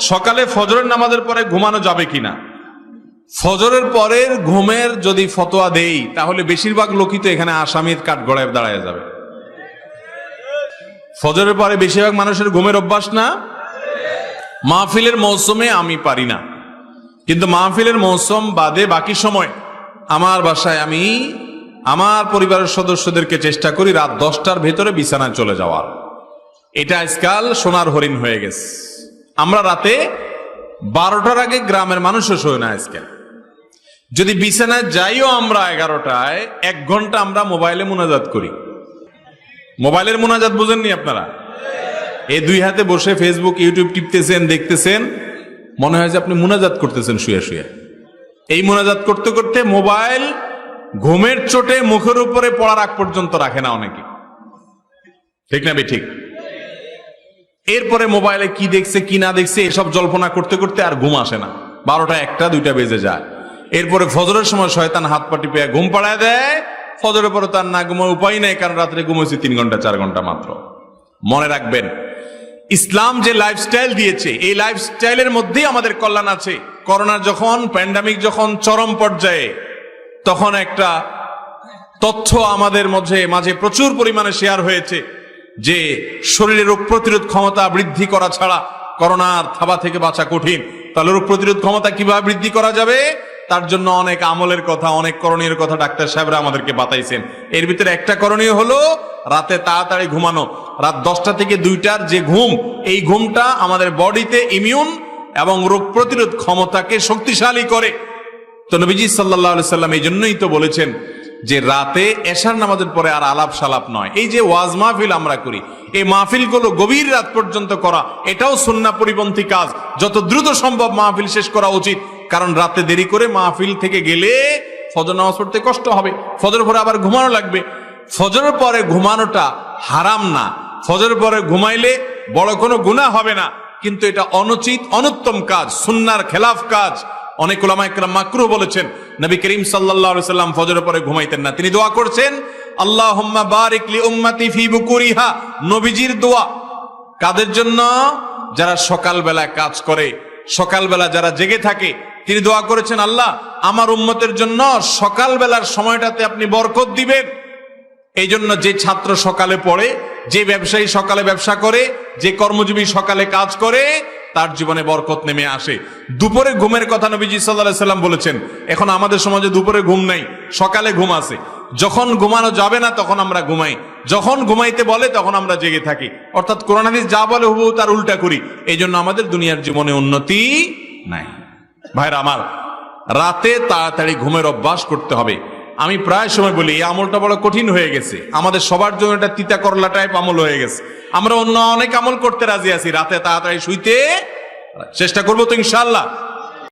সকালে ফজরের নামাজের পরে ঘুমানো যাবে কিনা। ফজরের পরের ঘুমের যদি ফতোয়া দেই তাহলে বেশিরভাগ লোকই তো এখানে আসামির কাঠগড়ায় দাঁড়ায় যাবে। ফজরের পরে বেশিরভাগ মানুষের ঘুমের অভ্যাস না। মাহফিলের মৌসুমে আমি পারি না, কিন্তু মাহফিলের মৌসুম বাদে বাকি সময় আমার বাসায় আমি আমার পরিবারের সদস্যদেরকে চেষ্টা করি রাত 10টার ভেতরে বিছানায় চলে যাওয়ার। এটা আজকাল সোনার হরিণ হয়ে গেছে। আমরা রাতে 12টার আগে গ্রামের মানুষও শোয় না আজকাল। যদি বিছানায় যাইও আমরা 11টায়, 1 ঘন্টা আমরা মোবাইলে মুনাজাত করি। মোবাইলের মুনাজাত বুঝেননি আপনারা? এই 2 হাতে বসে ফেসবুক ইউটিউব টিপতেছেন, দেখতেছেন, মনে হয় যে আপনি মুনাজাত করতেছেন শুয়ে শুয়ে। এই মুনাজাত করতে করতে মোবাইল ঘুমের চোটে মুখের উপরে পড়ার আগ পর্যন্ত রাখে না অনেকে, ঠিক না ঠিক? এরপরে মোবাইলে কি দেখছে কি না দেখছে এসব জল্পনা করতে করতে আর ঘুম আসে না। 12টা 1টা 2টা বেজে যায়। এরপরে ফজরের সময় শয়তান হাত পা টিপে ঘুম পাড়ায় দেয়। ফজরের পরে তার না ঘুমায় উপায় নেই, কারণ রাত্রে ঘুমাইছি 3 ঘন্টা 4 ঘন্টা মাত্র। মনে রাখবেন, ইসলাম যে লাইফস্টাইল দিয়েছে এই লাইফস্টাইলের মধ্যেই আমাদের কল্যাণ আছে। করোনা যখন, প্যান্ডামিক যখন চরম পর্যায়ে, তখন একটা তথ্য আমাদের মাঝে প্রচুর পরিমাণে শেয়ার হয়েছে যে শরীরে রোগ প্রতিরোধ ক্ষমতা বৃদ্ধি করা ছাড়া করোনার থাবা থেকে বাঁচা কঠিন। তাহলে রোগ প্রতিরোধ ক্ষমতা কিভাবে বৃদ্ধি করা যাবে, তার জন্য অনেক আমলের কথা, অনেক করণীয় কথা ডাক্তার সাহেবরা আমাদেরকে বাতাইছেন। এর ভিতরে একটা করণীয় হলো রাতে তাড়াতাড়ি ঘুমানো। রাত 10টা থেকে 2টার যে ঘুম, এই ঘুমটা আমাদের বডিতে ইমিউন এবং রোগ প্রতিরোধ ক্ষমতাকে শক্তিশালী করে। তো নবীজি সাল্লাল্লাহু আলাইহি সাল্লাম এই জন্যই তো বলেছেন যে রাতে এশার নামাজের পরে আর আলাপ সালাপ নয়। এই যে ওয়াজ মাহফিল আমরা করি, এই মাহফিলগুলো গভীর রাত পর্যন্ত করা, এটাও সুন্নাহ পরিপন্থী কাজ। যত দ্রুত সম্ভব মাহফিল শেষ করা উচিত, কারণ রাতে দেরি করে মাহফিল থেকে গেলে ফজর নামাজ পড়তে কষ্ট হবে, ফজর পরে আবার ঘুমানো লাগবে। ফজরের পরে ঘুমানোটা হারাম না, ফজরের পরে ঘুমাইলে বড় কোনো গুনাহ হবে না, কিন্তু এটা অনুচিত, অনুত্তম কাজ, সুন্নাহর খেলাফ কাজ। অনেক উলামায়ে কেরাম মাকরুহ বলেছেন। নবী করিম সাল্লাল্লাহু আলাইহি সাল্লাম ফজরের পরে ঘুমাইতেন না। তিনি দোয়া করছেন, আল্লাহুম্মা বারিক লি উম্মতি ফি বুকুরিহা। নবীজির দোয়া কাদের জন্য? যারা সকালবেলা কাজ করে, সকালবেলা যারা জেগে থাকে। তিনি দোয়া করেছেন, আল্লাহ আমার উম্মতের জন্য সকালবেলার সময়টাতে আপনি বরকত দিবেন। এই জন্য যে ছাত্র সকালে পড়ে, যে ব্যবসায়ী সকালে ব্যবসা করে, যে কর্মজীবী সকালে কাজ করে, তার জীবনে বরকত নেমে আসে। দুপুরে ঘুমের কথা নবীজি সাল্লাল্লাহু আলাইহি সাল্লাম বলেছেন। এখন আমাদের সমাজে দুপুরে ঘুম নাই, সকালে ঘুম আছে। যখন ঘুমানো যাবে না তখন আমরা ঘুমাই, যখন ঘুমাইতে বলে তখন আমরা জেগে থাকি। অর্থাৎ কোরআন হাদিস যা বলে হুবহু তার উল্টা করি। এই জন্য আমাদের দুনিয়ার জীবনে উন্নতি নাই। ভাইরা আমার, রাতে তাড়াতাড়ি ঘুমের অভ্যাস করতে হবে। আমি প্রায় সময় বলি এই আমলটা বড় কঠিন হয়ে গেছে, আমাদের সবার জন্য এটা তিতা করলা টাইপ আমল হয়ে গেছে। আমরা অন্য অনেক আমল করতে রাজি আছি, রাতে তাড়াতাড়ি শুইতে চেষ্টা করবো তো ইনশাআল্লাহ।